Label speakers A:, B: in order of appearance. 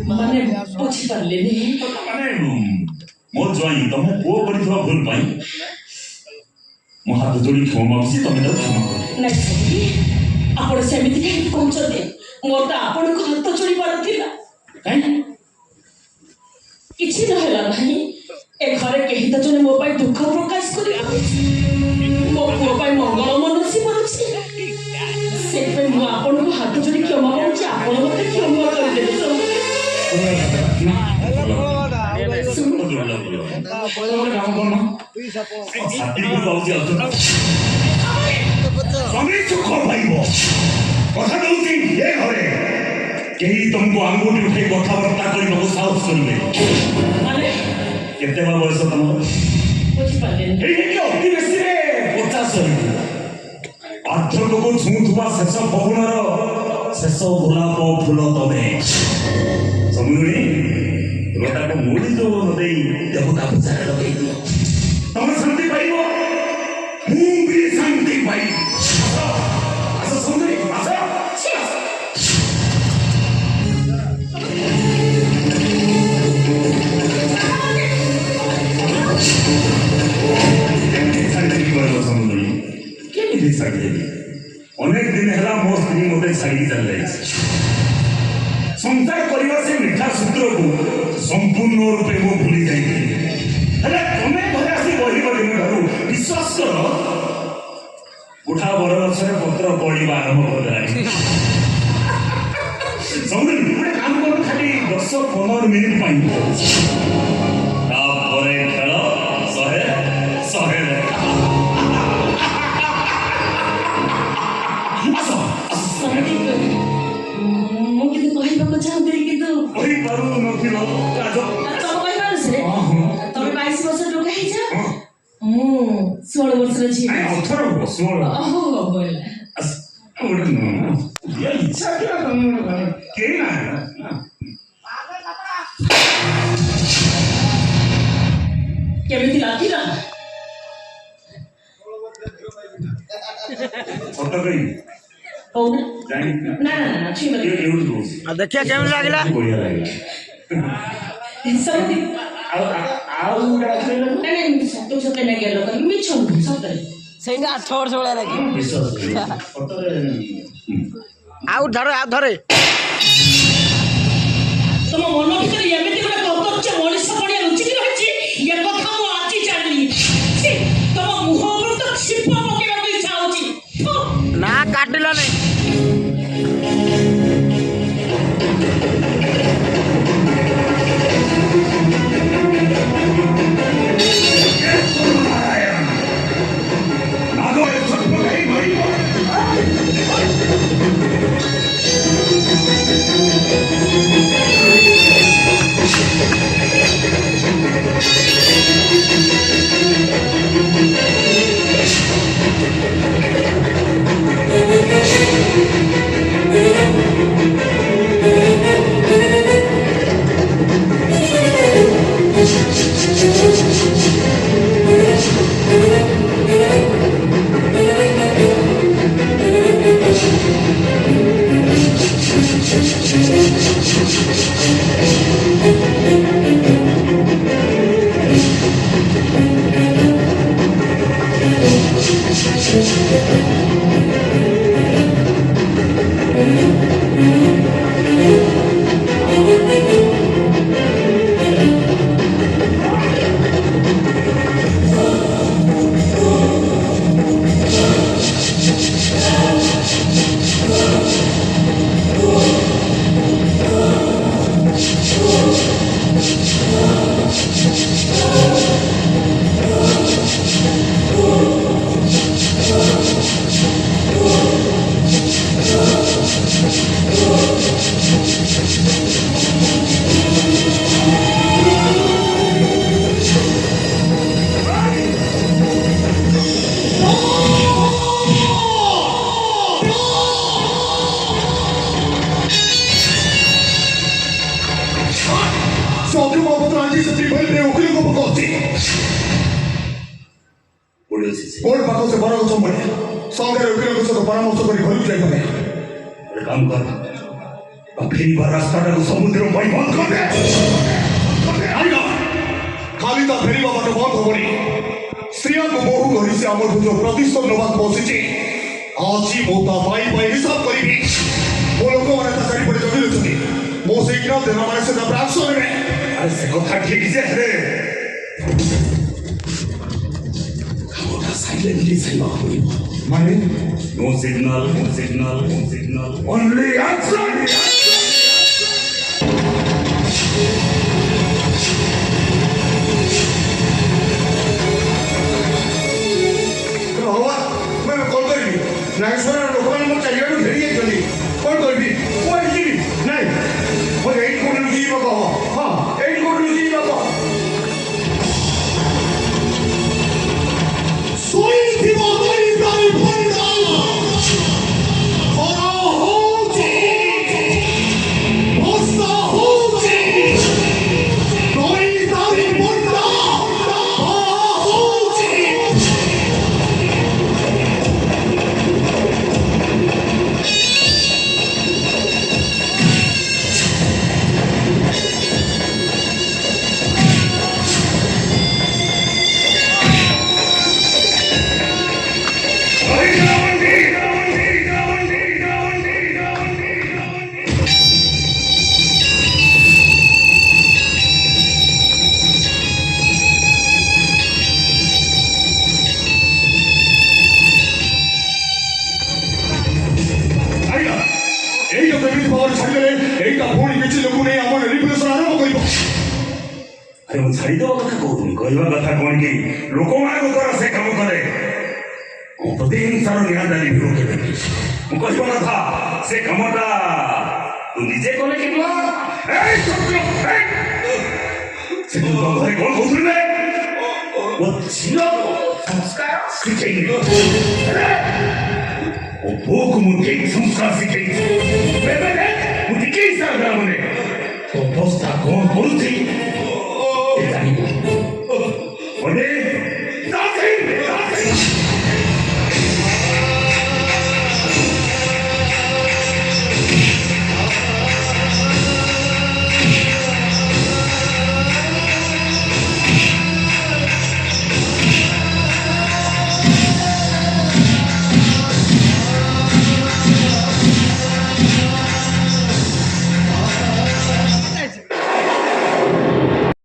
A: माने बुझी पारलेनी
B: माने मोर ज्वाई तुम पुओ करिथवा भूल पाई मो हाथ जोड़ी क्षमा मागुची तुम तो क्षमा कर
A: नहीं आपण सेमिति कहीं पहुंचते मोर तो आपण को हाथ जोड़ी पारथिला
B: काई
A: किछि रहला नहीं ए घरे केही त जने मो पाई दुख प्रकाश करी मो पुओ पाई मंगल मनसी परुछि से पे मो आपण को हाथ जोड़ी क्षमा मागुची आपण मते क्षमा कर देबे
B: तुमको आंगुठी उठे कथबार्ता करने साहस करेंगे केते बयस तुम पार्थक को छुआ शेष पवनर शेष गोलाप फूल तमे समुद्री रोटा को मुड़ी जो नदे देवता पूजा लगे तुम शांति पाइबो हूं भी शांति पाई आसा समुद्री आसा समुद्री केमिति साड़ी अनेक दिन है मो स्त्री मत छाड़ी चल संसार करने से मिठा सूत्र को संपूर्ण रूपे मो भूली जाइए तुम्हें घरे आसी कहब दिन ठार विश्वास कर उठा बर गचर पत्र पड़ा आरंभ कर समुद्री गोटे काम कर खाली 10-15 मिनिट खेल 100
A: केमिति लागिला
B: फोटो कई
A: ओ
B: जानी
A: ना ना ना छी मत
B: ये रोज
C: देखिए केमन लागला
B: बढ़िया लागला
A: समुद्री
B: आउ
A: नहीं तो सते नहीं गेलो कर मिछ सते
C: सेंगा छोड़ छोड़ा लगी
B: विश्वास फोटो
C: आउ धरे
A: तुम मन भीतर एमिति गोटे कर्तव्य मनीष पड़िया रुचि रही ये कथा मु आज जानी तुम मुह पर तो छिप पकेबा को इच्छा होची
C: ना काटिला नहीं
D: कोर्ट पाखो से बड़ा उचम पड़े संगे वकील को सहित परामर्श कर घर जाए
B: काम कर ଫେରିବା ରାସ୍ତାଟାକୁ ସମୁଦ୍ର ପାଇଁ ବନ୍ଦ କରିଦେ।
D: ଆଜ୍ଞା ଖାଲି ତା ଫେରିବା ବାଟ ବନ୍ଦ ହବନି। ସ୍ତ୍ରୀକୁ ବୋହୁ ଧରି ସେ ଆମଠୁ ଯୋଉ ପ୍ରତିଶୋଧ ନେବାକୁ ବସିଛି ଆଜି ମୁଁ ତା ପାଇଁ ହିସାବ କରିବି। ମୋ ଲୋକମାନେ ତା ଚାରିପଟେ ଜଗି ରହିଛନ୍ତି। ମୁଁ ଶୀଘ୍ର ଦେହ ମାନେ ସେ ତାପରେ ଆକ୍ସନ ନେବେ।
B: ଆରେ ସେ କଥା ଠିକ ଯେ ହେଲେ କାମଟା ସାଇଲେଣ୍ଟଲି ସାରିବାକୁ ପଡ଼ିବ।
D: ମାନେ
B: No signal, no signal, no signal. Only action!
D: ହବା ମୁଁ କଲ୍ କରିବି। ନାଗେଶ୍ୱର ଲୋକମାନେ ମୋ ଚାରିଆଡ଼ୁ ଘେରି ଯାଇଛନ୍ତି। କଣ କରିବି କୁଆଡ଼େ ଯିବି? ନାଇଁ ମୋତେ ଏଇଠି କୋଉଠି ଲୁଚି ଯିବାକୁ ହବ। ହଁ ଏଇଠି କୋଉଠି ଲୁଚି ଯିବାକୁ ହବ। ଶୋଇଥିବ ଦରିଦ୍ରାଣୀ ଭଣ୍ଡା ଖରା ହଉଛି ବର୍ଷା ହଉଛି ଦରିଦ୍ରାଣୀ ଭଣ୍ଡା ହଉଛି। ଏଇଟା କେମିତି ଭାବରେ ଛାଡ଼ିଦେଲେ ଏଇଟା ପୁଣି କିଛି ଲୋକ ନେଇ ଆମର ରିଭଲ୍ୟୁସନ ଆରମ୍ଭ କରିବ।
B: ଆରେ ମୁଁ ଛାଡ଼ିଦେବା କଥା କହୁନି, କହିବା କଥା କଣ କି ଲୋକମାନଙ୍କ ଦ୍ୱାରା ସେ କାମ କରେ। ମୁଁ ପ୍ରତିହିଂସାର ନିଆଦାରି ବିରୋଧ ଦେବି। ମୁଁ କହିବା କଥା ସେ କାମଟା ତୁ ନିଜେ କଲେ କି ନୁହଁ? ସେ ତୁ ତମ ଘରେ କଣ କହୁଥିଲେ? ମୋ ଝିଅକୁ ସଂସ୍କାର ଶିଖେଇନି। ମୋ ପୁଅକୁ ମୁଁ ଠିକ ସଂସ୍କାର ଶିଖେଇଛି। ମୁଁ ଟିକେ ହିସାବ ମାନେ ଅବସ୍ଥା କଣ କରୁଛି